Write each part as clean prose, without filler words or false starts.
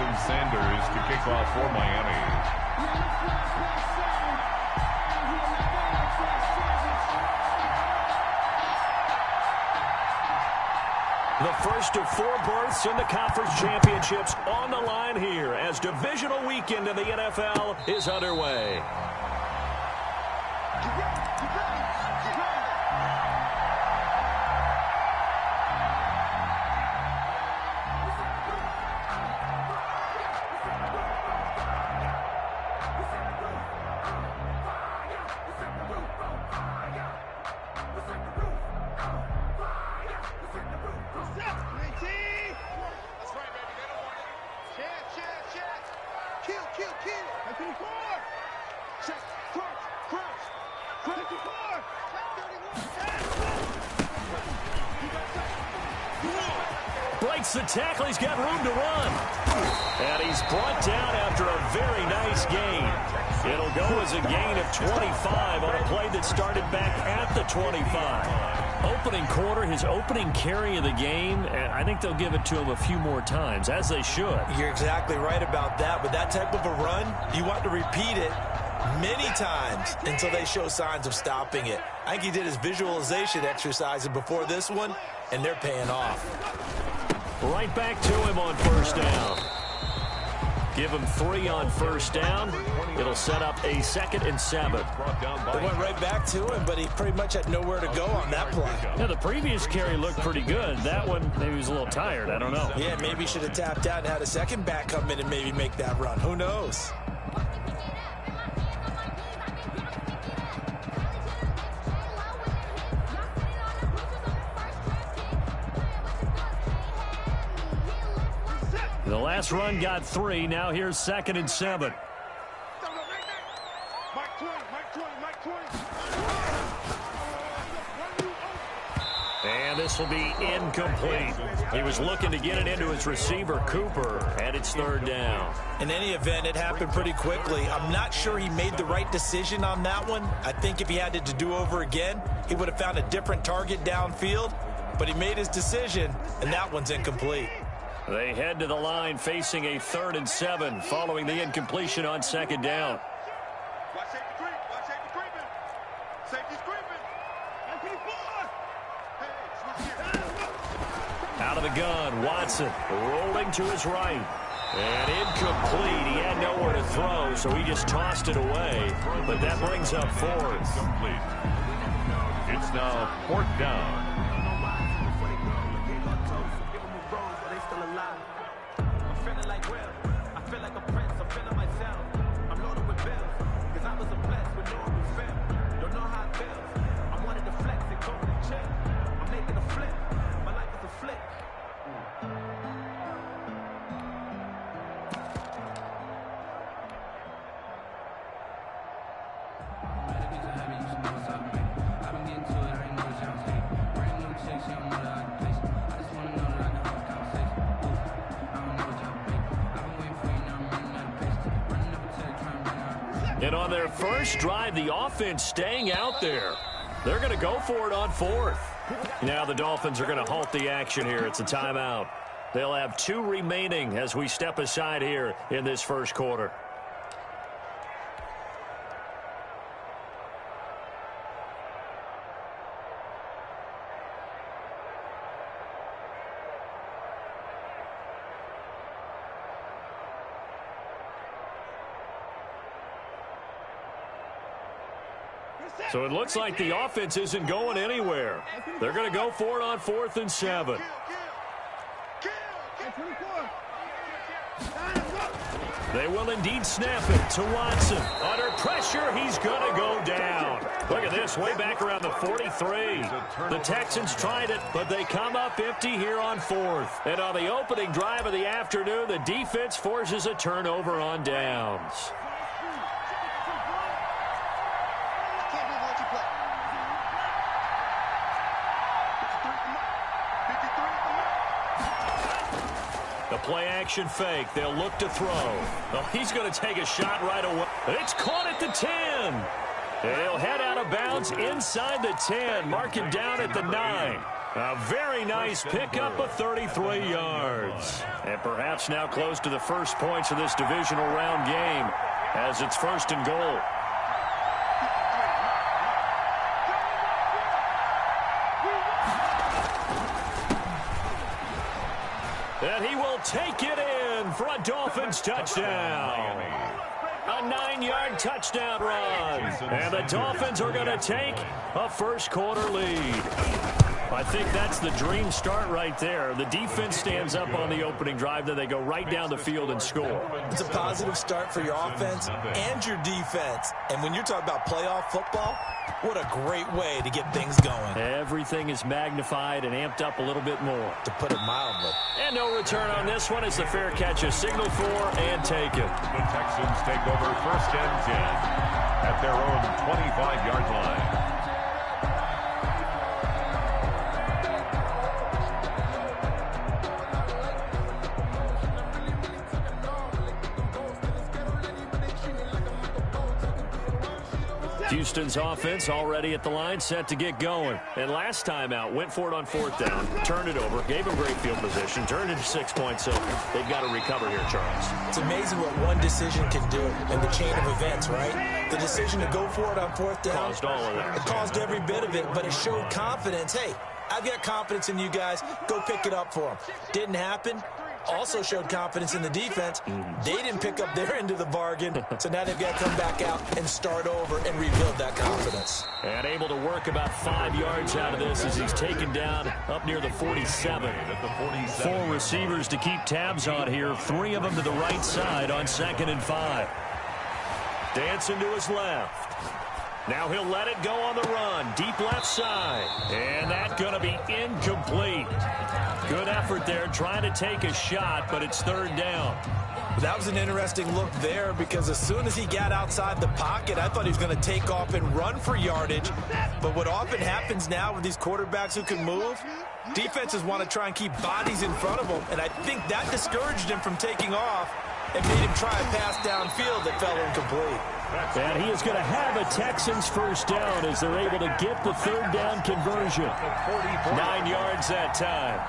Jason Sanders to kick off for Miami. The first of 4 berths in the conference championships on the line here as divisional weekend in the NFL is underway. Breaks the tackle. He's got room to run. And he's brought down after a very nice gain. It'll go as a gain of 25 on a play that started back at the 25. Opening quarter, his opening carry of the game, and I think they'll give it to him a few more times, as they should. You're exactly right about that. With that type of a run, you want to repeat it many times until they show signs of stopping it. I think he did his visualization exercises before this one, and they're paying off. Right back to him on first down. Give him 3 on first down. It'll set up a 2nd and 7. They went right back to him, but he pretty much had nowhere to go on that play. Yeah, the previous carry looked pretty good. That one, maybe he was a little tired. I don't know. Yeah, maybe he should have tapped out and had a second back come in and maybe make that run. Who knows? The last run got 3. Now here's 2nd and 7. And this will be incomplete. He was looking to get it into his receiver, Cooper, and it's 3rd down. In any event, it happened pretty quickly. I'm not sure he made the right decision on that one. I think if he had it to do over again, he would have found a different target downfield. But he made his decision, and that one's incomplete. They head to the line facing a 3rd and 7 following the incompletion on 2nd down. Out of the gun, Watson rolling to his right. And incomplete. He had nowhere to throw, so he just tossed it away. But that brings up 4th. It's now 4th down. And on their first drive, the offense staying out there. They're going to go for it on 4th. Now the Dolphins are going to halt the action here. It's a timeout. They'll have 2 remaining as we step aside here in this first quarter. So it looks like the offense isn't going anywhere. They're going to go for it on 4th and 7. They will indeed snap it to Watson. Under pressure, he's going to go down. Look at this, way back around the 43. The Texans tried it, but they come up empty here on 4th. And on the opening drive of the afternoon, the defense forces a turnover on downs. The play-action fake. They'll look to throw. Oh, he's going to take a shot right away. It's caught at the 10. He'll head out of bounds inside the 10. Mark it down at the 9. A very nice pickup of 33 yards. And perhaps now close to the first points of this divisional round game as it's 1st and goal. And he will take it in for a Dolphins touchdown. A 9-yard touchdown run. And the Dolphins are going to take a first-quarter lead. I think that's the dream start right there. The defense stands up on the opening drive, then they go right down the field and score. It's a positive start for your offense and your defense. And when you're talking about playoff football, what a great way to get things going. Everything is magnified and amped up a little bit more. To put it mildly. And no return on this one as the fair catch is signaled for and taken. The Texans take over 1st and 10 at their own 25-yard line. Houston's offense already at the line, set to get going. And last time out, went for it on 4th down, turned it over, gave him great field position, turned it to 6 points, so they've got to recover here, Charles. It's amazing what one decision can do in the chain of events, right? The decision to go for it on 4th down. Caused all of that. It caused every bit of it, but it showed confidence. Hey, I've got confidence in you guys. Go pick it up for them. Didn't happen. Also showed confidence in the defense. They didn't pick up their end of the bargain, so now they've got to come back out and start over and rebuild that confidence. And able to work about 5 yards out of this as he's taken down up near the 47. 4 receivers to keep tabs on here, 3 of them to the right side on 2nd and 5. Dancing to his left. Now he'll let it go on the run. Deep left side. And that's going to be incomplete. Good effort there trying to take a shot, but it's 3rd down. That was an interesting look there because as soon as he got outside the pocket, I thought he was going to take off and run for yardage. But what often happens now with these quarterbacks who can move, defenses want to try and keep bodies in front of them. And I think that discouraged him from taking off and made him try a pass downfield that fell incomplete. And he is going to have a Texans first down as they're able to get the 3rd down conversion. 9 yards that time.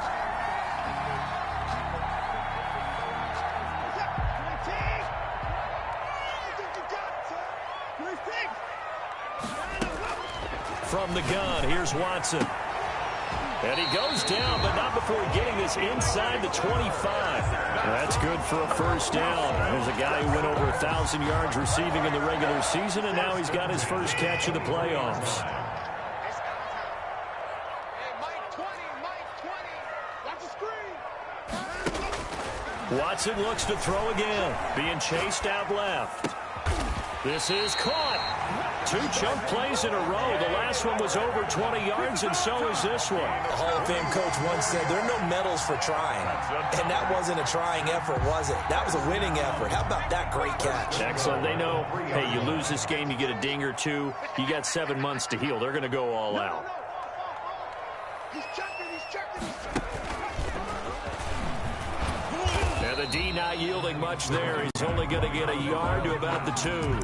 From the gun, here's Watson. And he goes down, but not before getting this inside the 25. That's good for a first down. There's a guy who went over 1,000 yards receiving in the regular season, and now he's got his first catch of the playoffs. Watson looks to throw again, being chased out left. This is caught. 2 chunk plays in a row. The last one was over 20 yards, and so is this one. The Hall of Fame coach once said, there are no medals for trying. And that wasn't a trying effort, was it? That was a winning effort. How about that great catch? Excellent. They know, hey, you lose this game, you get a ding or 2. You got 7 months to heal. They're going to go all out. And the D not yielding much there. He's only going to get a yard to about the 2.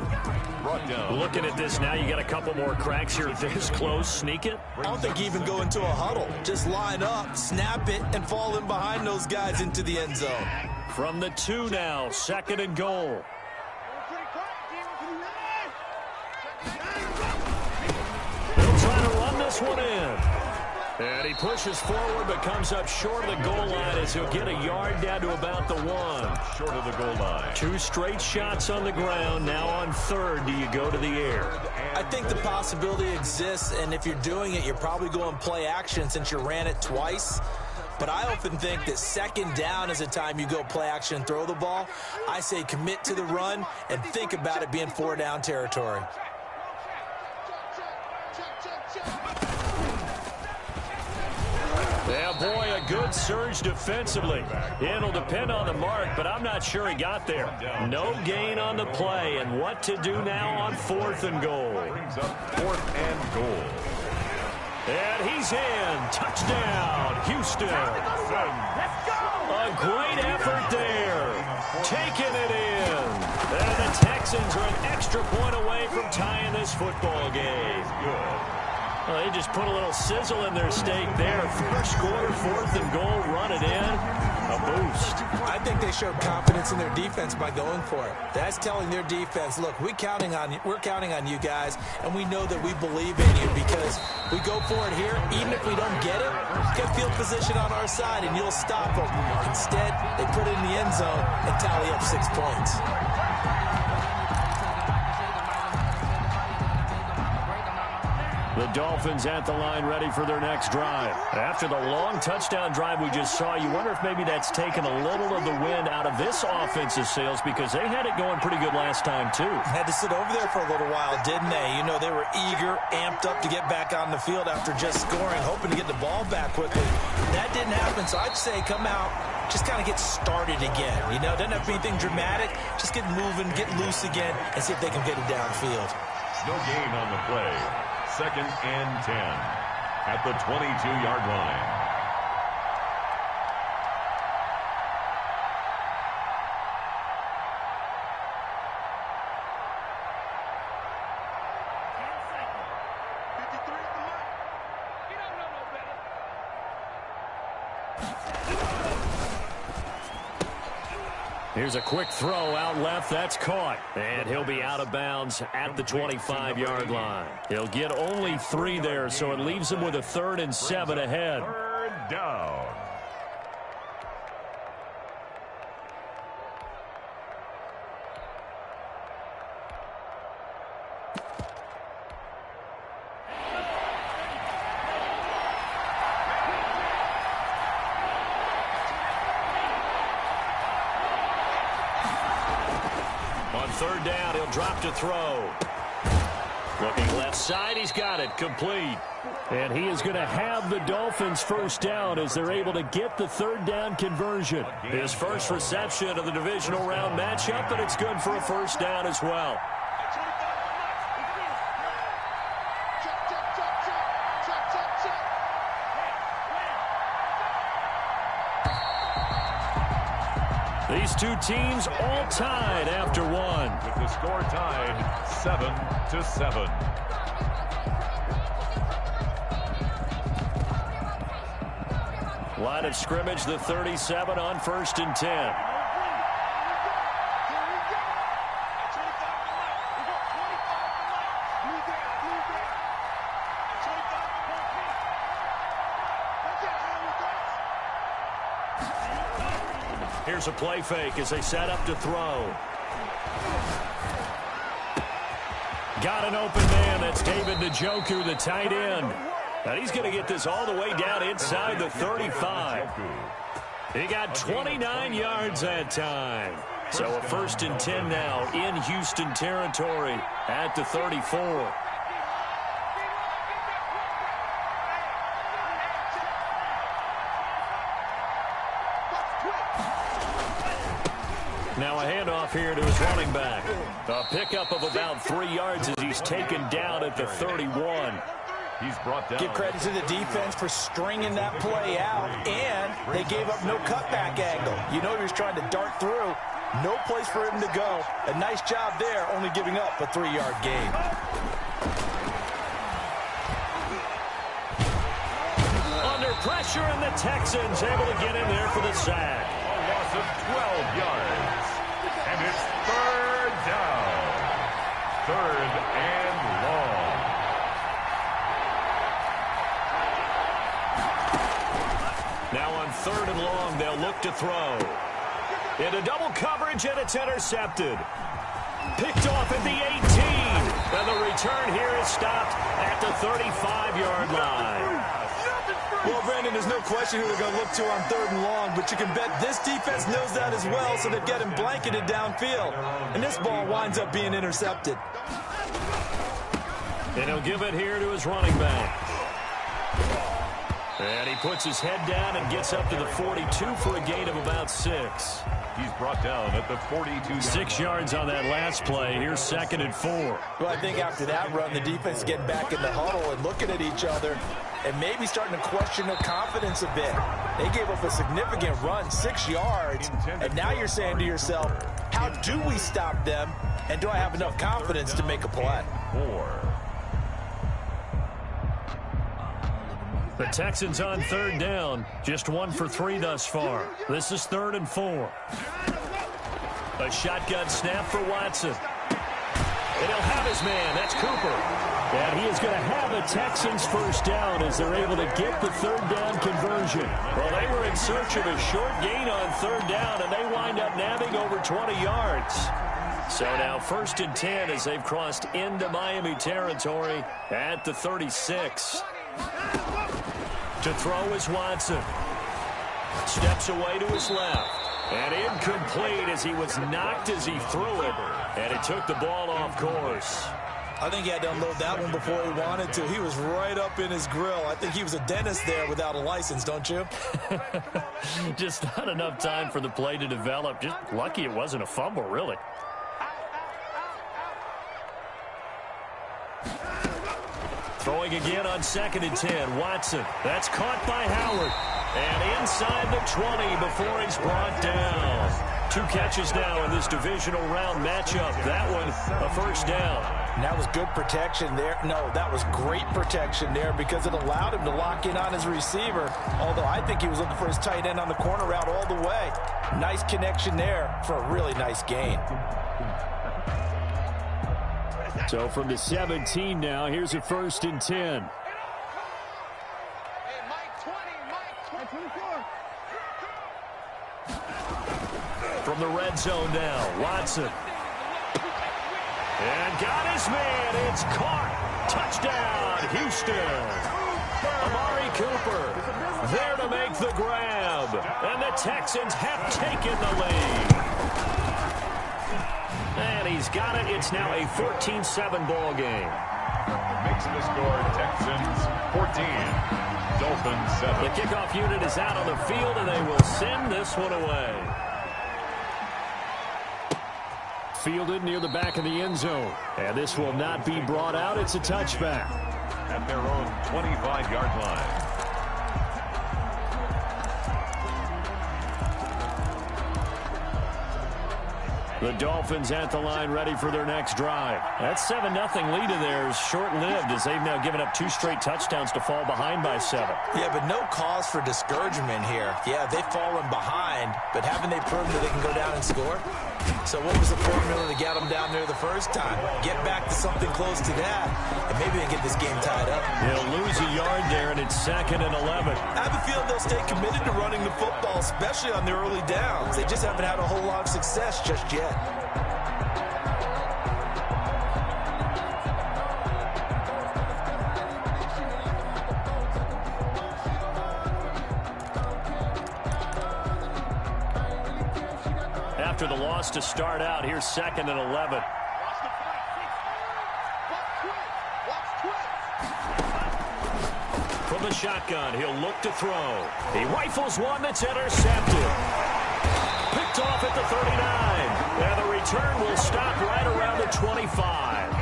Looking at this now, you got a couple more cracks here. This close, sneak it. I don't think you even go into a huddle. Just line up, snap it, and fall in behind those guys into the end zone. From the 2 now, 2nd and goal. They'll try to run this one in. And he pushes forward but comes up short of the goal line as he'll get a yard down to about the 1. Short of the goal line. 2 straight shots on the ground. Now on 3rd, do you go to the air? I think the possibility exists, and if you're doing it, you're probably going play action since you ran it twice. But I often think that 2nd down is a time you go play action and throw the ball. I say commit to the run and think about it being 4 down territory. Yeah, boy, a good surge defensively. It'll depend on the mark, but I'm not sure he got there. No gain on the play, and what to do now on 4th and goal. Brings up 4th and goal. And he's in. Touchdown, Houston. Let's go! A great effort there. Taking it in. And the Texans are an extra point away from tying this football game. Good. Well, they just put a little sizzle in their steak there. First quarter, 4th and goal, run it in. A boost. I think they showed confidence in their defense by going for it. That's telling their defense, look, we're counting on you guys, and we know that we believe in you because we go for it here. Even if we don't get it, get field position on our side, and you'll stop them. Instead, they put it in the end zone and tally up 6 points. The Dolphins at the line ready for their next drive. After the long touchdown drive we just saw, you wonder if maybe that's taken a little of the wind out of this offensive sails because they had it going pretty good last time too. Had to sit over there for a little while, didn't they? You know, they were eager, amped up to get back on the field after just scoring, hoping to get the ball back quickly. That didn't happen, so I'd say come out, just kind of get started again. You know, doesn't have to be anything dramatic. Just get moving, get loose again, and see if they can get it downfield. No gain on the play. 2nd and 10 at the 22-yard line. Here's a quick throw out left. That's caught. And he'll be out of bounds at the 25-yard line. He'll get only 3 there, so it leaves him with a 3rd and 7 ahead. 3rd down. On 3rd down, he'll drop to throw. Looking left side, he's got it, complete. And he is going to have the Dolphins first down as they're able to get the 3rd down conversion. His first reception of the divisional round matchup, and it's good for a first down as well. These two teams all tied after one. With the score tied 7-7. Line of scrimmage, the 37 on 1st and 10. Here's a play fake as they set up to throw. Got an open man. That's David Njoku, the tight end. And he's going to get this all the way down inside the 35. He got 29 yards that time. So a 1st and 10 now in Houston territory at the 34. Now a handoff here to his running back. A pickup of about 3 yards as he's taken down at the 31. He's brought down. Give credit to the defense for stringing that play out, and they gave up no cutback angle. You know he was trying to dart through. No place for him to go. A nice job there, only giving up a 3-yard gain. Under pressure, and the Texans able to get in there for the sack. A loss of 12 yards. And it's 3rd down. 3rd and long. Now on 3rd and long, they'll look to throw. Into double coverage, and it's intercepted. Picked off at the 18. And the return here is stopped at the 35-yard line. Well, Brandon, there's no question who they're going to look to on 3rd and long, but you can bet this defense knows that as well, so they've got him blanketed downfield. And this ball winds up being intercepted. And he'll give it here to his running back. And he puts his head down and gets up to the 42 for a gain of about 6. He's brought down at the 42. 6 yards on that last play. Here's 2nd and 4. Well, I think after that run, the defense is getting back in the huddle and looking at each other and maybe starting to question their confidence a bit. They gave up a significant run, 6 yards, and now you're saying to yourself, how do we stop them, and do I have enough confidence to make a play? 4. The Texans on third down, just 1 for 3 thus far. This is 3rd and 4. A shotgun snap for Watson. And he'll have his man. That's Cooper. And he is going to have a Texans first down as they're able to get the third down conversion. Well, they were in search of a short gain on third down, and they wind up nabbing over 20 yards. So now 1st and 10 as they've crossed into Miami territory at the 36. To throw is Watson. Steps away to his left. And incomplete as he was knocked as he threw it. And he took the ball off course. I think he had to unload that one before he wanted to. He was right up in his grill. I think he was a dentist there without a license, don't you? Just not enough time for the play to develop. Just lucky it wasn't a fumble, really. Throwing again on 2nd and 10. Watson. That's caught by Howard. And inside the 20 before he's brought down. 2 catches now in this divisional round matchup. That one, a first down. And that was good protection there. No, that was great protection there because it allowed him to lock in on his receiver. Although I think he was looking for his tight end on the corner route all the way. Nice connection there for a really nice gain. So from the 17 now, here's a 1st and 10. From the red zone now, Watson. And got his man. It's caught. Touchdown, Houston. Amari Cooper there to make the grab. And the Texans have taken the lead. And he's got it. It's now a 14-7 ball game. Makes the score Texans 14, Dolphins 7. The kickoff unit is out on the field, and they will send this one away. Fielded near the back of the end zone. And this will not be brought out. It's a touchback. At their own 25-yard line. The Dolphins at the line ready for their next drive. That 7-0 lead of theirs short-lived as they've now given up 2 straight touchdowns to fall behind by 7. Yeah, but no cause for discouragement here. Yeah, they've fallen behind, but haven't they proven that they can go down and score? So what was the formula to get them down there the first time? Get back to something close to that, and maybe they get this game tied up. They'll lose a yard there, and it's 2nd and 11. I have a feeling they'll stay committed to running the football, especially on the early downs. They just haven't had a whole lot of success just yet. After the loss to start out, here's 2nd and 11. From the shotgun, he'll look to throw. He rifles one that's intercepted. Picked off at the 39. And the return will stop right around the 25.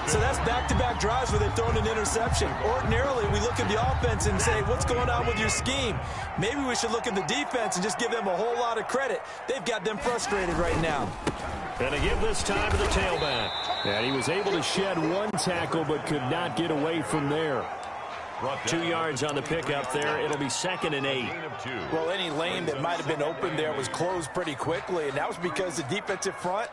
So that's back-to-back drives where they've thrown an interception. Ordinarily, we look at the offense and say, what's going on with your scheme? Maybe we should look at the defense and just give them a whole lot of credit. They've got them frustrated right now. And to give this time to the tailback. And he was able to shed 1 tackle but could not get away from there. 2 yards on the pickup there. It'll be 2nd and 8. Well, any lane that might have been open there was closed pretty quickly, and that was because the defensive front,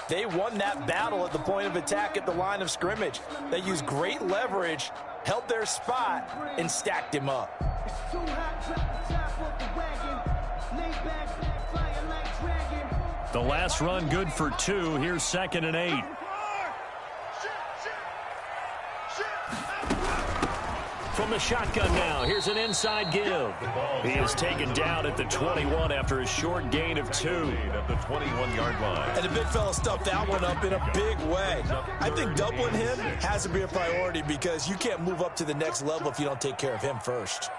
they won that battle at the point of attack at the line of scrimmage. They used great leverage, held their spot, and stacked him up. The last run good for 2. Here's 2nd and 8. From the shotgun now, here's an inside give. He is taken down at the 21 after a short gain of 2. At the 21-yard line. And the big fella stuffed that one up in a big way. I think doubling him has to be a priority because you can't move up to the next level if you don't take care of him first.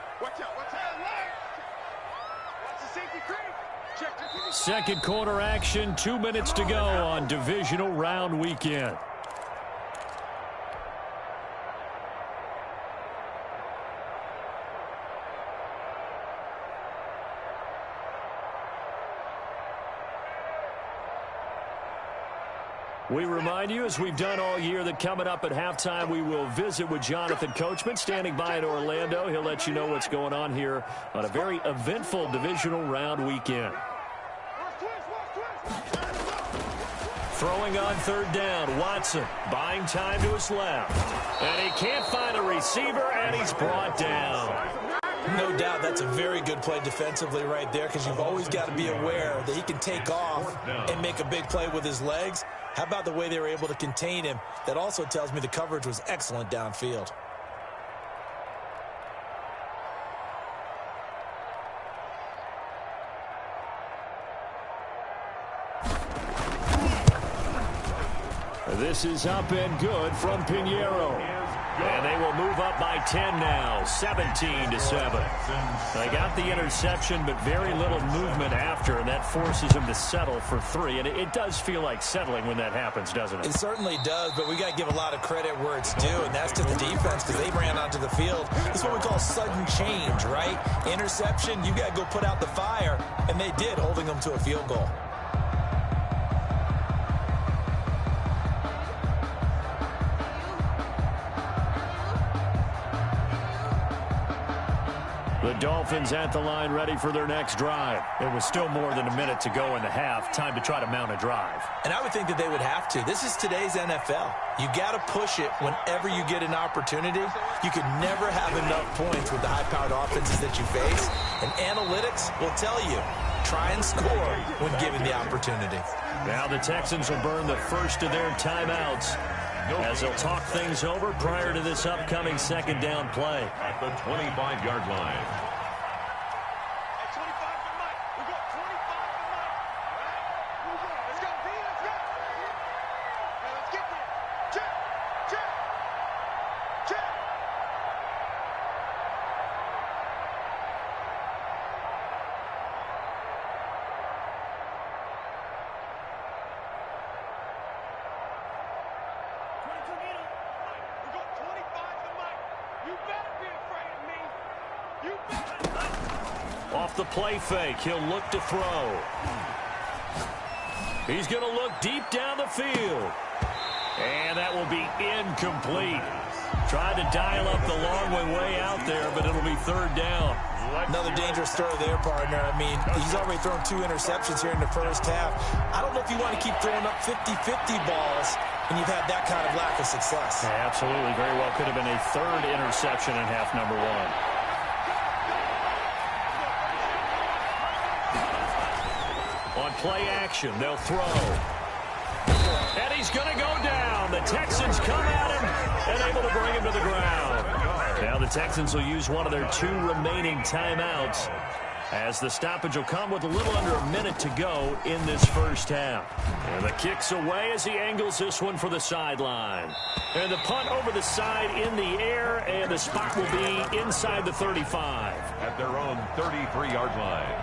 Second quarter action, 2 minutes to go on divisional round weekend. We remind you, as we've done all year, that coming up at halftime, we will visit with Jonathan Coachman, standing by in Orlando. He'll let you know what's going on here on a very eventful divisional round weekend. Throwing on third down, Watson buying time to his left. And he can't find a receiver, and he's brought down. No doubt that's a very good play defensively right there, because you've always got to be aware that he can take off and make a big play with his legs. How about the way they were able to contain him? That also tells me the coverage was excellent downfield. This is up and good from Pinheiro. And they will move up by 10 now, 17-7. They got the interception, but very little movement after, and that forces him to settle for 3. And it does feel like settling when that happens, doesn't it? It certainly does, but we got to give a lot of credit where it's due, and that's to the defense, because they ran onto the field. It's what we call sudden change, right? Interception, you got to go put out the fire, and they did, holding them to a field goal. The Dolphins at the line, ready for their next drive. There was still more than a minute to go in the half. Time to try to mount a drive. And I would think that they would have to. This is today's NFL. You got to push it whenever you get an opportunity. You could never have enough points with the high-powered offenses that you face. And analytics will tell you, try and score when given the opportunity. Now the Texans will burn the first of their timeouts as they'll talk things over prior to this upcoming second down play. At the 25-yard line. Off the play fake, he'll look to throw. He's going to look deep down the field. And that will be incomplete. Tried to dial up the long way out there, but it'll be third down. Another dangerous throw there, partner. I mean, he's already thrown 2 interceptions here in the first half. I don't know if you want to keep throwing up 50-50 balls when you've had that kind of lack of success. Yeah, absolutely. Very well could have been a third interception in half number 1. On play action, they'll throw. And he's going to go down. The Texans come at him and able to bring him to the ground. Now the Texans will use one of their 2 remaining timeouts, as the stoppage will come with a little under a minute to go in this first half. And the kick's away as he angles this one for the sideline. And the punt over the side in the air, and the spot will be inside the 35. At their own 33-yard line.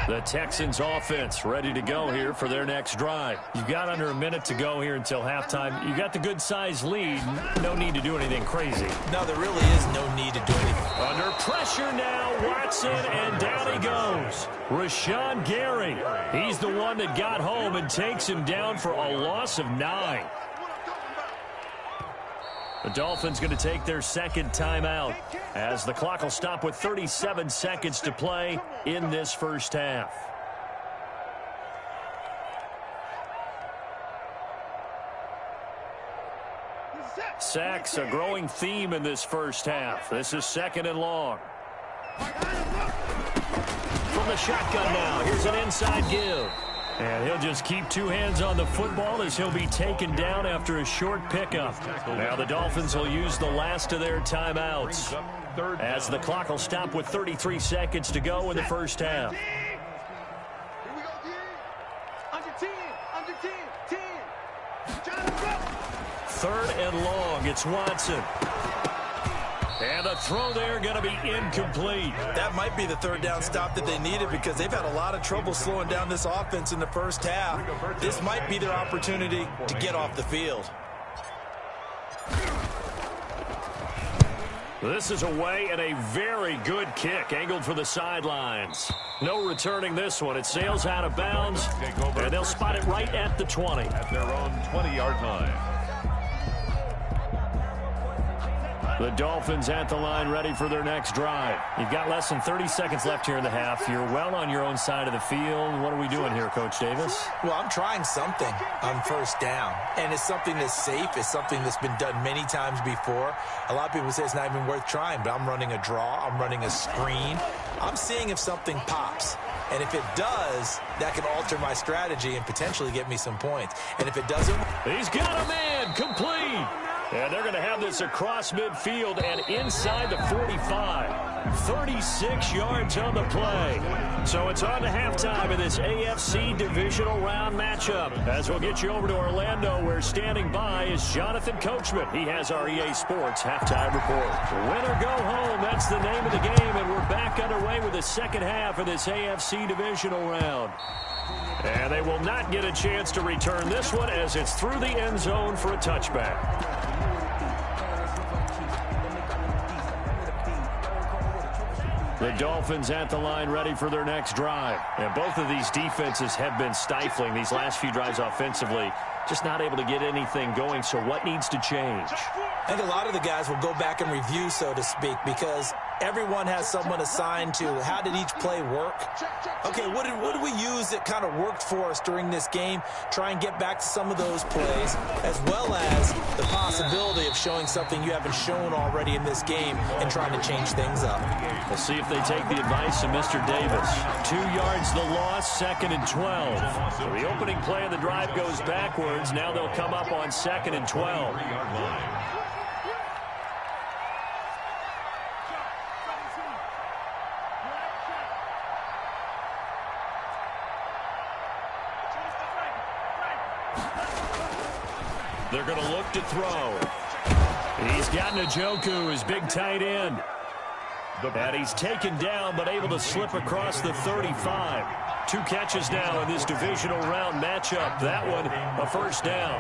The Texans offense ready to go here for their next drive. You've got under a minute to go here until halftime. You got the good-sized lead. No need to do anything crazy. No, there really is no need to do anything. Under pressure now, Watson, and down he goes. Rashawn Gary. He's the one that got home and takes him down for a loss of 9. The Dolphins going to take their second timeout as the clock will stop with 37 seconds to play in this first half. Sacks, a growing theme in this first half. This is second and long. From the shotgun now, here's an inside give. And he'll just keep 2 hands on the football as he'll be taken down after a short pickup. Now the Dolphins will use the last of their timeouts as the clock will stop with 33 seconds to go in the first half. Third and long, it's Watson. And the throw there going to be incomplete. That might be the third down stop that they needed, because they've had a lot of trouble slowing down this offense in the first half. This might be their opportunity to get off the field. This is away and a very good kick angled for the sidelines. No returning this one. It sails out of bounds, and they'll spot it right at the 20. At their own 20-yard line. The Dolphins at the line ready for their next drive. You've got less than 30 seconds left here in the half. You're well on your own side of the field. What are we doing here, Coach Davis? Well, I'm trying something on first down, and it's something that's safe. It's something that's been done many times before. A lot of people say it's not even worth trying, but I'm running a draw. I'm running a screen. I'm seeing if something pops. And if it does, that can alter my strategy and potentially get me some points. And if it doesn't... He's got a man, complete. And they're going to have this across midfield and inside the 45. 36 yards on the play. So it's on to halftime of this AFC divisional round matchup. As we'll get you over to Orlando, where standing by is Jonathan Coachman. He has our EA Sports halftime report. Win or go home, that's the name of the game, and we're back underway with the second half of this AFC divisional round. And they will not get a chance to return this one as it's through the end zone for a touchback. The Dolphins at the line ready for their next drive. And both of these defenses have been stifling these last few drives offensively. Just not able to get anything going, so what needs to change? I think a lot of the guys will go back and review, so to speak, because everyone has someone assigned to how did each play work. Okay, what did we use that kind of worked for us during this game? Try and get back to some of those plays, as well as the possibility of showing something you haven't shown already in this game and trying to change things up. We'll see if they take the advice of Mr. Davis. 2 yards the loss, 2nd and 12. So the opening play of the drive goes backwards. Now they'll come up on 2nd and 12. They're going to look to throw. He's got Njoku, his big tight end. And he's taken down, but able to slip across the 35. 2 catches now in this divisional round matchup. That one, a first down.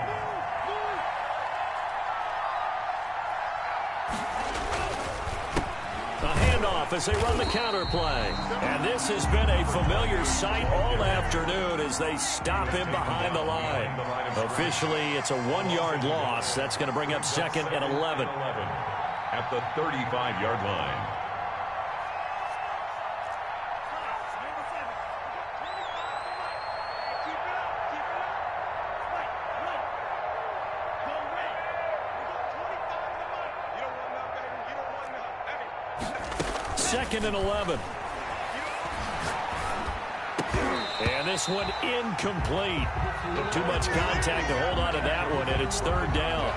A handoff as they run the counter play. And this has been a familiar sight all afternoon as they stop him behind the line. Officially, it's a 1-yard loss. That's going to bring up 2nd and 11. At the 35-yard line. Second and 11. And this one incomplete. Too much contact to hold on to that one, and it's 3rd down.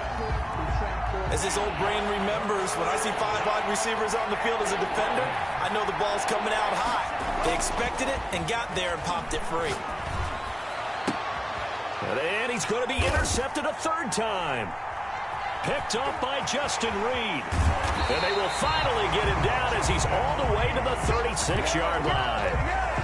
As this old brain remembers, when I see 5 wide receivers on the field as a defender, I know the ball's coming out high. They expected it and got there and popped it free. And he's going to be intercepted a 3rd time. Picked off by Justin Reed. And they will finally get him down as he's all the way to the 36-yard line.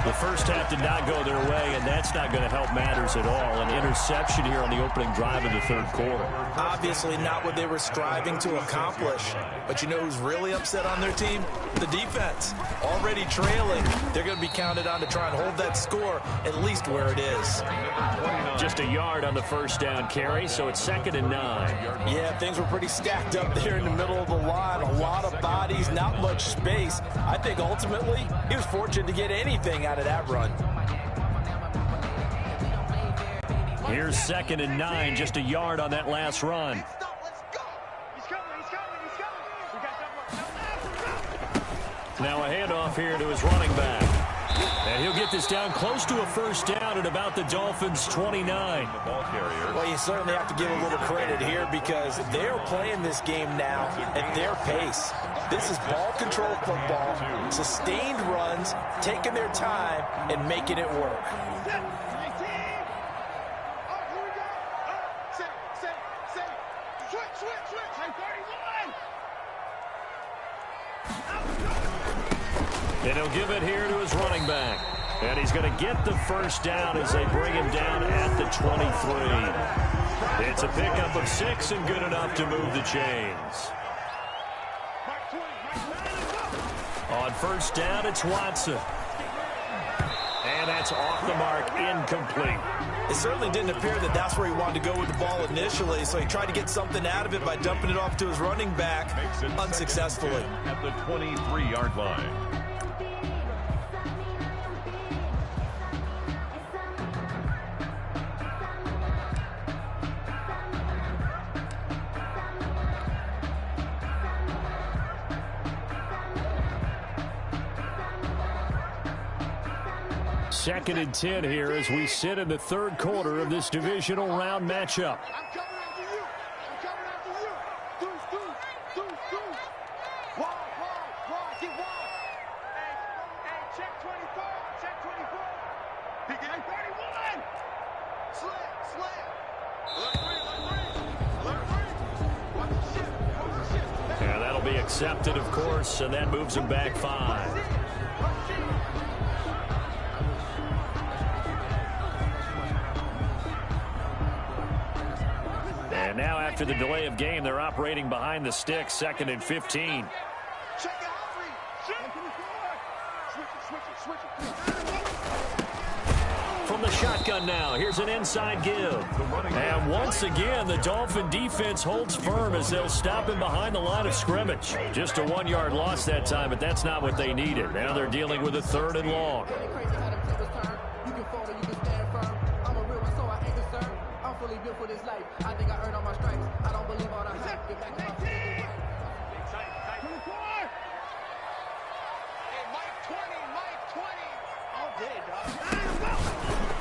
The first half did not go their way, and that's not going to help matters at all. An interception here on the opening drive of the 3rd quarter. Obviously not what they were striving to accomplish. But you know who's really upset on their team? The defense. Already trailing. They're going to be counted on to try and hold that score at least where it is. Just a yard on the first down carry, so it's 2nd and 9. Yeah, things were pretty stacked up there in the middle of the line. A lot of bodies, not much space. I think ultimately he was fortunate to get anything out of that run. Here's 2nd and 9, just a yard on that last run. Now a handoff here to his running back. And he'll get this down close to a first down at about the Dolphins' 29. Well, you certainly have to give a little credit here because they're playing this game now at their pace. This is ball control football, sustained runs, taking their time, and making it work. And he'll give it here to his running back. And he's going to get the first down as they bring him down at the 23. It's a pickup of 6 and good enough to move the chains. On first down, it's Watson. And that's off the mark, incomplete. It certainly didn't appear that that's where he wanted to go with the ball initially, so he tried to get something out of it by dumping it off to his running back unsuccessfully. At the 23-yard line. Second and 10 here as we sit in the third quarter of this divisional round matchup. I'm coming after you. I'm coming after you. Deuce. Wide. Get wide. Hey, check 24. Check 24. He getting 31. Slam. Alert three. Watch the shift. And that'll be accepted, of course, and that moves him back 5. And now after the delay of game, they're operating behind the sticks, 2nd and 15. Check it out, Switch it. From the shotgun now, here's an inside give. And once again, the Dolphin defense holds firm as they'll stop him behind the line of scrimmage. Just a 1-yard loss that time, but that's not what they needed. Now they're dealing with a 3rd and long. For this life, I think I earned all my stripes. I don't believe all the hype. Get back to my feet. Hey, Mike 20. All day, dog.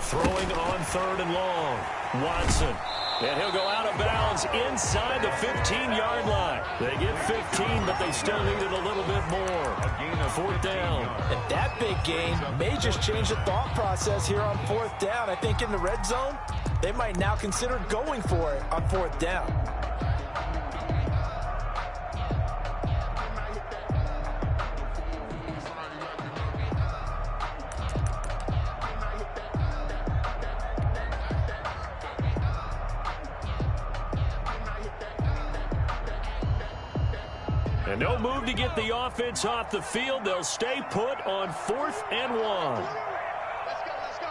Throwing on 3rd and long. Watson. And he'll go out of bounds inside the 15-yard line. They get 15, but they still needed a little bit more. A gain of 4th down. And that big gain may just change the thought process here on 4th down. I think in the red zone, they might now consider going for it on 4th down. And no move to get the offense off the field. They'll stay put on 4th and 1. Let's go.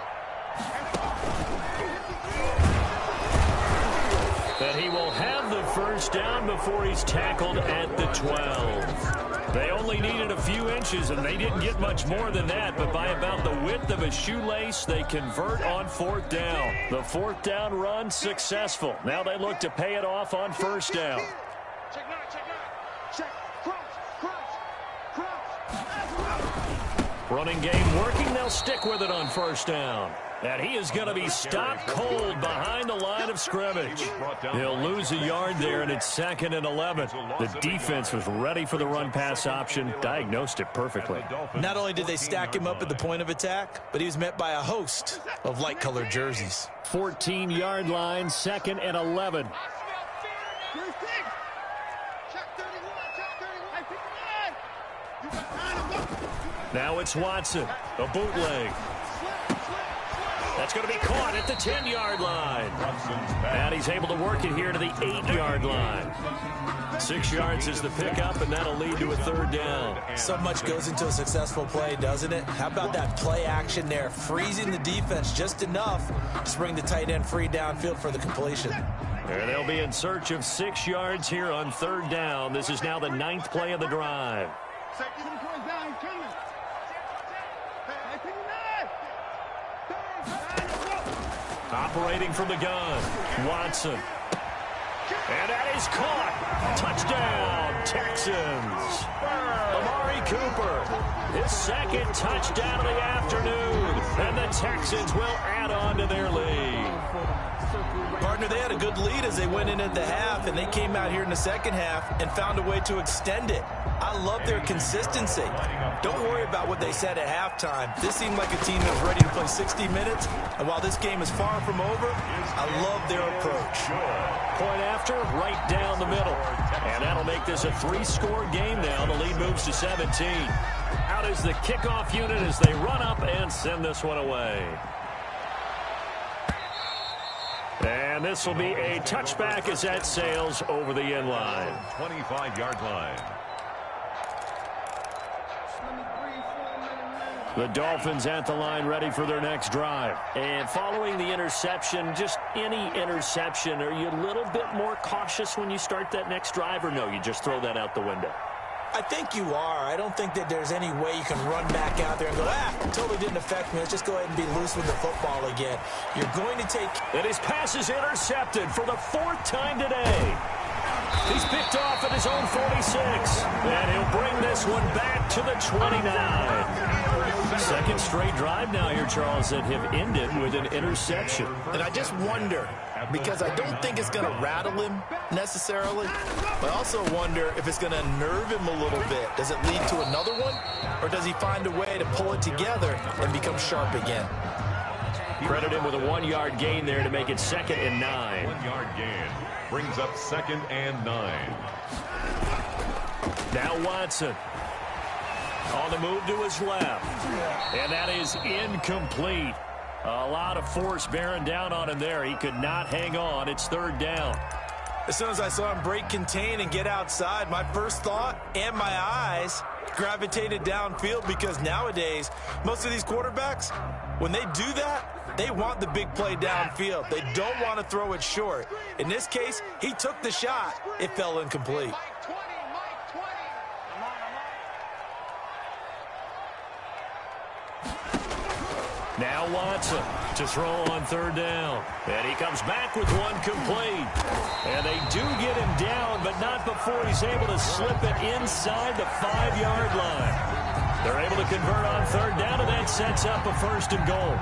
That he will have the first down before he's tackled at the 12. They only needed a few inches, and they didn't get much more than that, but by about the width of a shoelace, they convert on 4th down. The 4th down run successful. Now they look to pay it off on 1st down. Check 9. Check. Cross. Running game working. They'll stick with it on 1st down. And he is going to be stopped cold behind the line of scrimmage. He'll lose a yard there, and it's 2nd and 11. The defense was ready for the run-pass option, diagnosed it perfectly. Not only did they stack him up at the point of attack, but he was met by a host of light-colored jerseys. 14-yard line, 2nd and 11. Now it's Watson, a bootleg. That's going to be caught at the 10-yard line. And he's able to work it here to the 8-yard line. 6 yards is the pickup, and that'll lead to a 3rd down. So much goes into a successful play, doesn't it? How about that play action there, freezing the defense just enough to bring the tight end free downfield for the completion. And they'll be in search of 6 yards here on 3rd down. This is now the 9th play of the drive. Operating from the gun, Watson. And that is caught. Touchdown, Texans. Amari Cooper, his 2nd touchdown of the afternoon. And the Texans will add on to their lead. Partner, they had a good lead as they went in at the half, and they came out here in the 2nd half and found a way to extend it. I love their consistency. Don't worry about what they said at halftime. This seemed like a team that was ready to play 60 minutes, and while this game is far from over, I love their approach. Point after, right down the middle. And that'll make this a 3-score game now. The lead moves to 17. Out is the kickoff unit as they run up and send this one away. And this will be a touchback as that sails over the end line. 25-yard line. The Dolphins at the line ready for their next drive. And following the interception, just any interception, are you a little bit more cautious when you start that next drive, or no, you just throw that out the window? I think you are. I don't think that there's any way you can run back out there and go, totally didn't affect me. Let's just go ahead and be loose with the football again. You're going to take... And his pass is intercepted for the 4th time today. He's picked off at his own 46. And he'll bring this one back to the 29. Second straight drive now here, Charles, that have ended with an interception. And I just wonder, because I don't think it's going to rattle him necessarily, but I also wonder if it's going to nerve him a little bit. Does it lead to another one, or does he find a way to pull it together and become sharp again? Credit him with a 1-yard gain there to make it 2nd and 9. 1-yard gain brings up 2nd and 9. Now Watson on the move to his left. And that is incomplete. A lot of force bearing down on him there. He could not hang on. It's 3rd down. As soon as I saw him break contain and get outside, my first thought and my eyes gravitated downfield, because nowadays, most of these quarterbacks, when they do that, they want the big play downfield. They don't want to throw it short. In this case, he took the shot. It fell incomplete. Now Watson to throw on 3rd down. And he comes back with one complete. And they do get him down, but not before he's able to slip it inside the 5-yard line. They're able to convert on 3rd down, and that sets up a 1st and goal.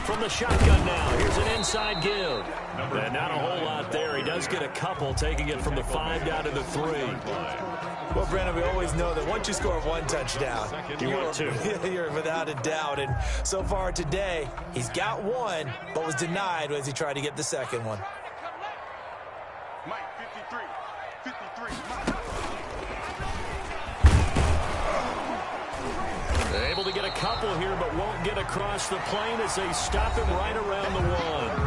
From the shotgun now, here's an inside give. And not a whole lot there. He does get a couple, taking it from the 5 down to the 3. Well, Brandon, we always know that once you score 1 touchdown, you're without a doubt. And so far today, he's got 1, but was denied as he tried to get the 2nd one. Mike, 53, Mike. They're able to get a couple here, but won't get across the plane as they stop him right around the 1.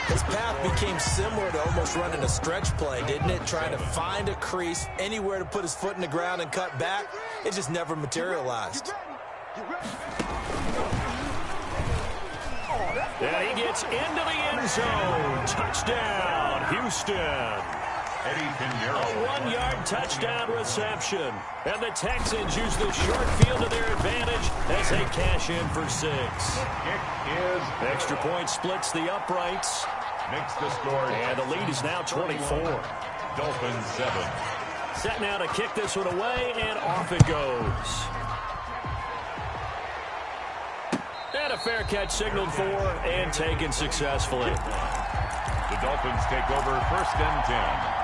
His path became similar to almost running a stretch play, didn't it? Trying to find a crease, anywhere to put his foot in the ground and cut back. It just never materialized. And he gets into the end zone. Touchdown, Houston. A 1-yard touchdown reception. And the Texans use the short field to their advantage as they cash in for 6. Extra point splits the uprights. Makes the score. And the lead is now 24. Dolphins 7. Set now to kick this one away, and off it goes. And a fair catch signaled for and taken successfully. The Dolphins take over 1st and 10.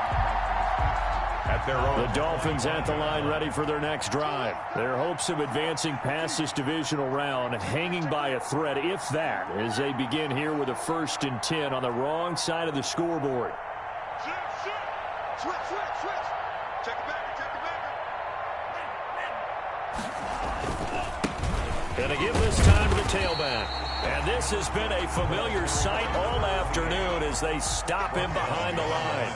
At their own. The Dolphins at the line ready for their next drive. Their hopes of advancing past this divisional round hanging by a thread, if that, as they begin here with a 1st and 10 on the wrong side of the scoreboard. Switch. Check it back. And to give this time to the tailback. And this has been a familiar sight all afternoon as they stop him behind the line.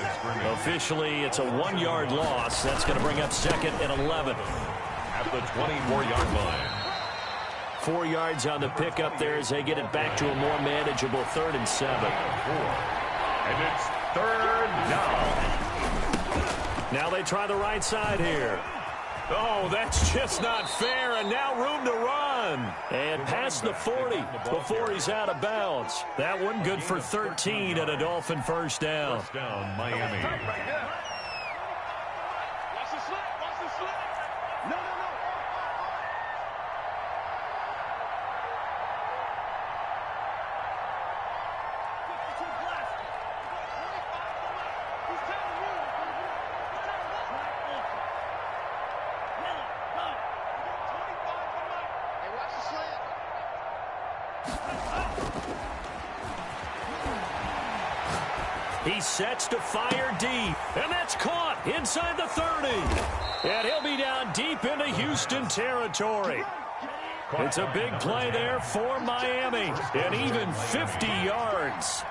Officially, it's a 1-yard loss. That's going to bring up 2nd and 11. At the 24-yard line. 4 yards on the pickup there as they get it back to a more manageable 3rd and 7. And it's 3rd down. Now they try the right side here. Oh, that's just not fair, and now room to run. And past the 40 before he's out of bounds. That one good for 13 and a Dolphin 1st down. 1st down, Miami. Watch the slip. No. He sets to fire deep, and that's caught inside the 30. And he'll be down deep into Houston territory. It's a big play there for Miami, and even 50 yards.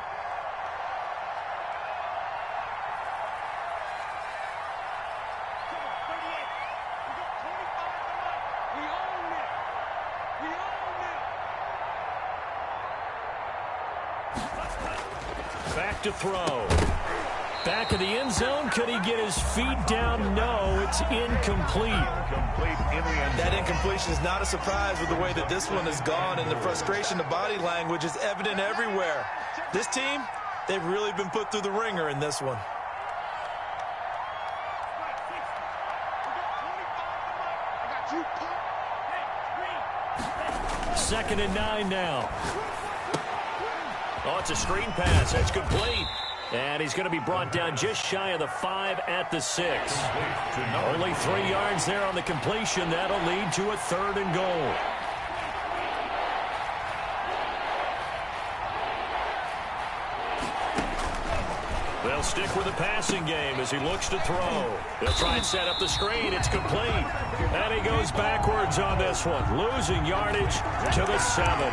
Back to throw. Back of the end zone. Could he get his feet down? No, it's incomplete. That incompletion is not a surprise with the way that this one has gone, and the frustration, the body language is evident everywhere. This team, they've really been put through the ringer in this one. Second and 9 now. Oh, it's a screen pass. That's complete. And he's going to be brought down just shy of the 5 at the 6. Only 3 yards there on the completion. That'll lead to a 3rd and goal. They'll stick with the passing game as he looks to throw. They'll try and set up the screen. It's complete. And he goes backwards on this one, losing yardage to the 7.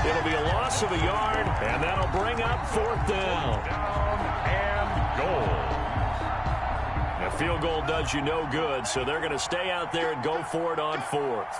It'll be a loss of a yard, and that'll bring up 4th down. Down and goal. A field goal does you no good, so they're going to stay out there and go for it on 4th.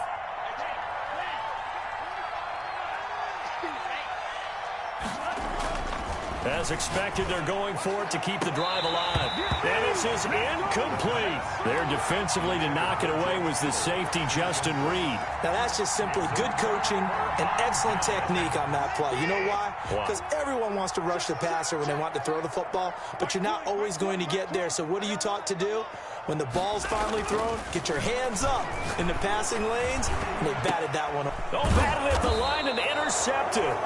As expected, they're going for it to keep the drive alive. And this is incomplete. There defensively to knock it away was the safety, Justin Reed. Now, that's just simply good coaching and excellent technique on that play. You know why? Because everyone wants to rush the passer when they want to throw the football, but you're not always going to get there. So what are you taught to do? When the ball's finally thrown, get your hands up in the passing lanes, and they batted that one up. Oh, batted at the line and intercepted.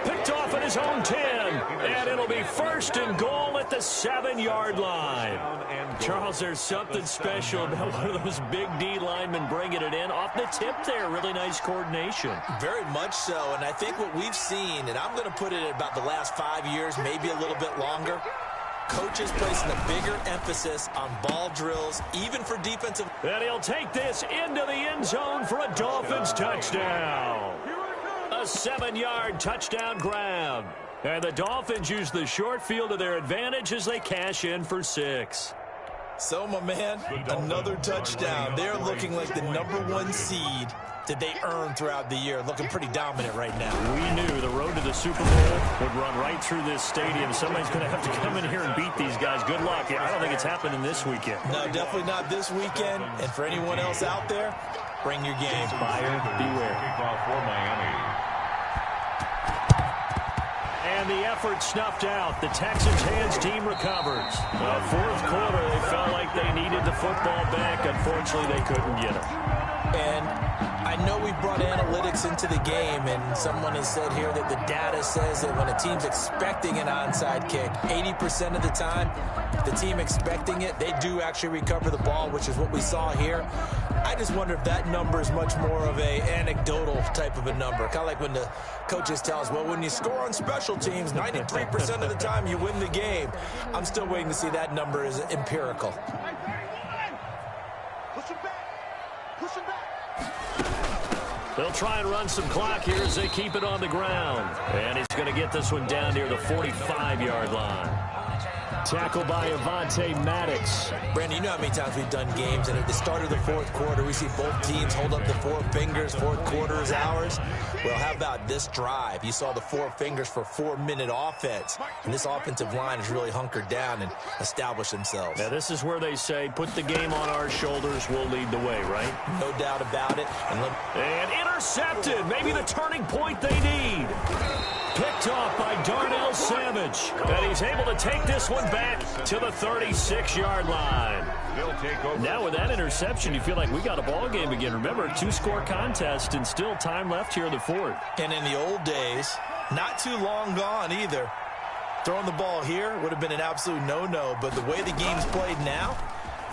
Picked off at his own 10, and it'll be 1st and goal at the 7-yard line. Charles, there's something special about one of those big D linemen bringing it in off the tip there. Really nice coordination. Very much so, and I think what we've seen, and I'm going to put it at about the last 5 years, maybe a little bit longer, coaches placing a bigger emphasis on ball drills, even for defensive. And he'll take this into the end zone for a Dolphins touchdown. A 7-yard touchdown grab. And the Dolphins use the short field to their advantage as they cash in for 6. So, my man, another touchdown. They're looking like the #1 seed that they earned throughout the year. Looking pretty dominant right now. We knew the road to the Super Bowl would run right through this stadium. Somebody's going to have to come in here and beat these guys. Good luck. I don't think it's happening this weekend. No, definitely not this weekend. And for anyone else out there, bring your game. Buyer beware. Kickoff for Miami. And the effort snuffed out. The Texans hands team recovers. The 4th quarter, they felt like they needed the football back. Unfortunately, they couldn't get it. And I know we brought analytics into the game, and someone has said here that the data says that when a team's expecting an onside kick, 80% of the time, the team expecting it, they do actually recover the ball, which is what we saw here. I just wonder if that number is much more of a anecdotal type of a number. Kind of like when the coaches tell us, well, when you score on special teams, 93% of the time you win the game. I'm still waiting to see that number is empirical. Push him back. Push him back. They'll try and run some clock here as they keep it on the ground. And he's going to get this one down near the 45-yard line. Tackled by Avonte Maddox. Brandon, you know how many times we've done games, and at the start of the 4th quarter, we see both teams hold up the 4 fingers, 4th quarter is ours. Well, how about this drive? You saw the 4 fingers for 4-minute offense, and this offensive line is really hunkered down and established themselves. Now, this is where they say, put the game on our shoulders, we'll lead the way, right? No doubt about it. And intercepted. Maybe the turning point they need. Picked off by Darnell Savage. And he's able to take this one back to the 36-yard line. Now with that interception, you feel like we got a ball game again. Remember, 2-score contest and still time left here in the 4th. And in the old days, not too long gone either, throwing the ball here would have been an absolute no-no. But the way the game's played now,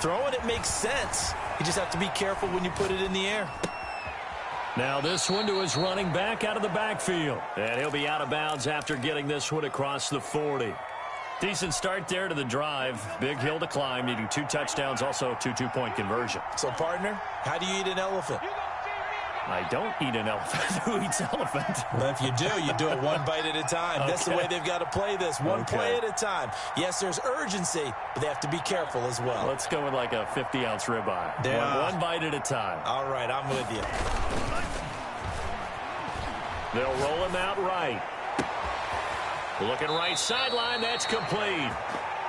throwing it makes sense. You just have to be careful when you put it in the air. Now this one to his running back out of the backfield. And he'll be out of bounds after getting this one across the 40. Decent start there to the drive. Big hill to climb, needing 2 touchdowns, also 2 two-point conversion. So, partner, how do you eat an elephant? I don't eat an elephant. Who eats elephant? But if you do it one bite at a time. Okay. That's the way they've got to play this. One play at a time. Yes, there's urgency, but they have to be careful as well. Let's go with like a 50-ounce ribeye. One bite at a time. All right, I'm with you. They'll roll him out right. Looking right sideline. That's complete.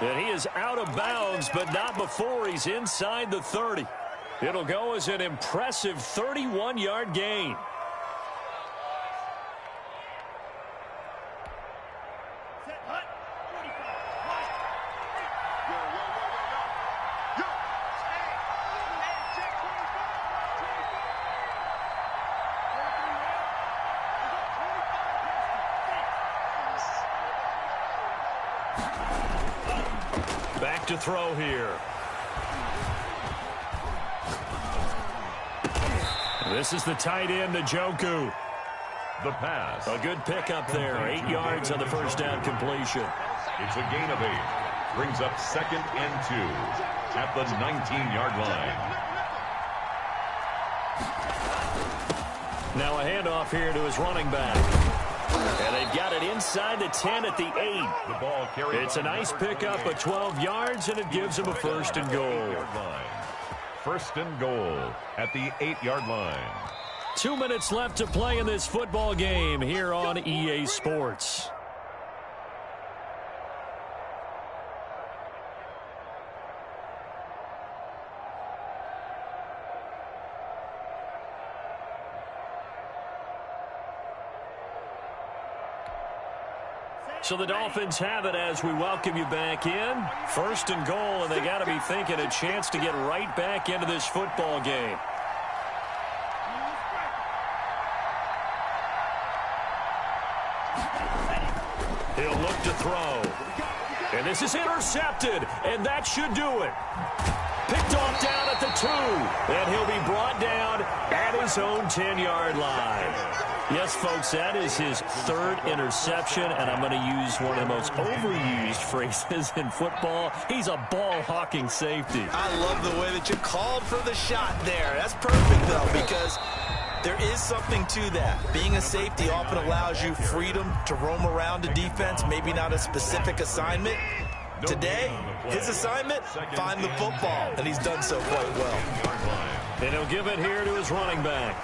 And he is out of bounds, but not before he's inside the 30. It'll go as an impressive 31-yard gain. Back to throw here. This is the tight end, Njoku. The pass. A good pickup there. 8 yards on the first down completion. It's a gain of 8. Brings up 2nd and 2 at the 19-yard line. Now a handoff here to his running back. And they've got it inside the 10 at the 8. The ball carried. It's a nice pickup of 12 yards, and it gives him a 1st and goal. 1st and goal at the 8-yard line. 2 minutes left to play in this football game here on EA Sports. So the Dolphins have it as we welcome you back in. 1st and goal, and they got to be thinking a chance to get right back into this football game. He'll look to throw. And this is intercepted, and that should do it. Picked off down at the 2, and he'll be brought down at his own 10-yard line. Yes, folks, that is his 3rd interception, and I'm going to use one of the most overused phrases in football. He's a ball-hawking safety. I love the way that you called for the shot there. That's perfect, though, because there is something to that. Being a safety often allows you freedom to roam around a defense, maybe not a specific assignment. Today, his assignment, find the football, and he's done so quite well. And he'll give it here to his running back.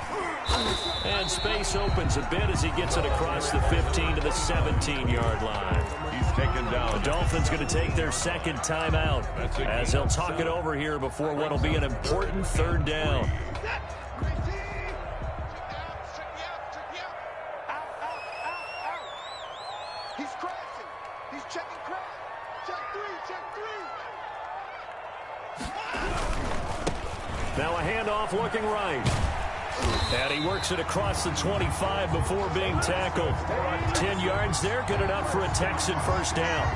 And space opens a bit as he gets it across the 15 to the 17-yard line. He's taken down. The Dolphins going to take their 2nd timeout as they'll talk it over here before what will be an important 3rd down. He's crashing. He's checking crash. Check 3, check 3. Now a handoff looking right. And he works it across the 25 before being tackled. 10 yards there, good enough for a Texan 1st down.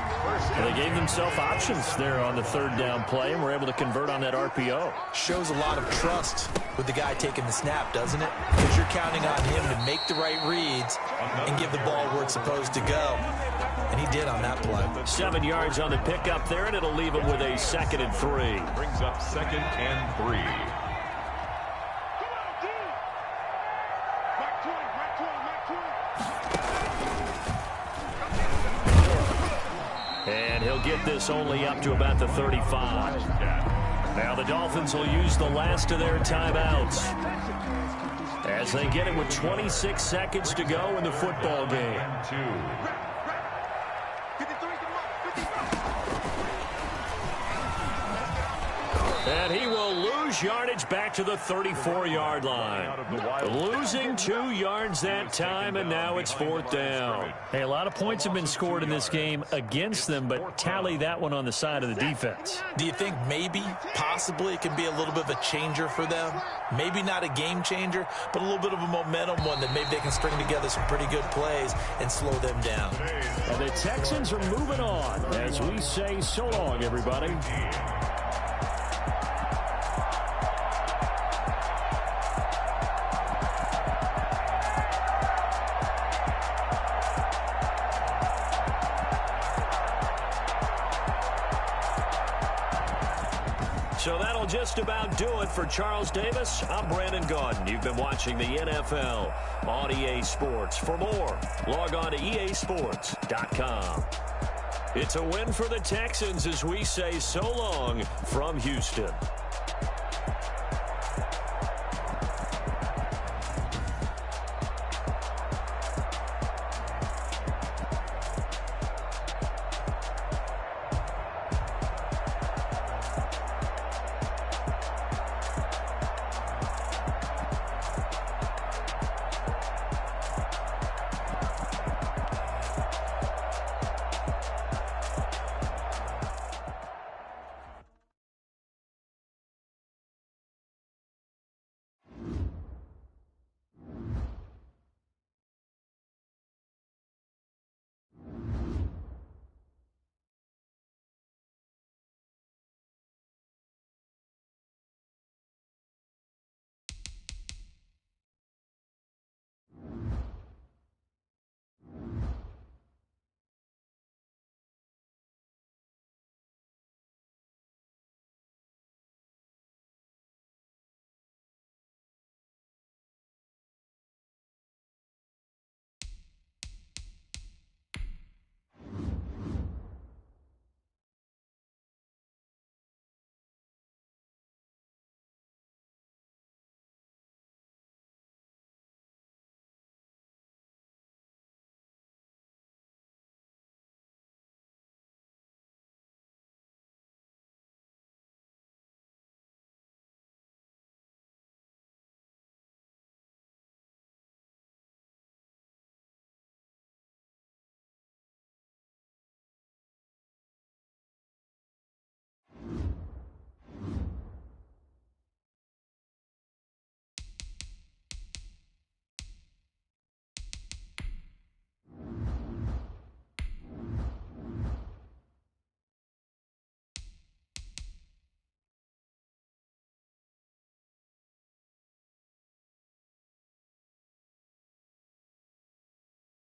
And they gave themselves options there on the 3rd down play and were able to convert on that RPO. Shows a lot of trust with the guy taking the snap, doesn't it? Because you're counting on him to make the right reads and give the ball where it's supposed to go. And he did on that play. 7 yards on the pickup there, and it'll leave him with a 2nd and 3. Brings up 2nd and 3. And he'll get this only up to about the 35. Now the Dolphins will use the last of their timeouts as they get it with 26 seconds to go in the football game. And he will lose yardage back to the 34-yard line. Losing 2 yards that time, and now it's 4th down. Hey, a lot of points have been scored in this game against them, but tally that one on the side of the defense. Do you think maybe, possibly, it can be a little bit of a changer for them? Maybe not a game changer, but a little bit of a momentum one that maybe they can string together some pretty good plays and slow them down. And the Texans are moving on as we say so long, everybody. So that'll just about do it for Charles Davis. I'm Brandon Gaudin. You've been watching the NFL on EA Sports. For more, log on to easports.com. It's a win for the Texans as we say so long from Houston.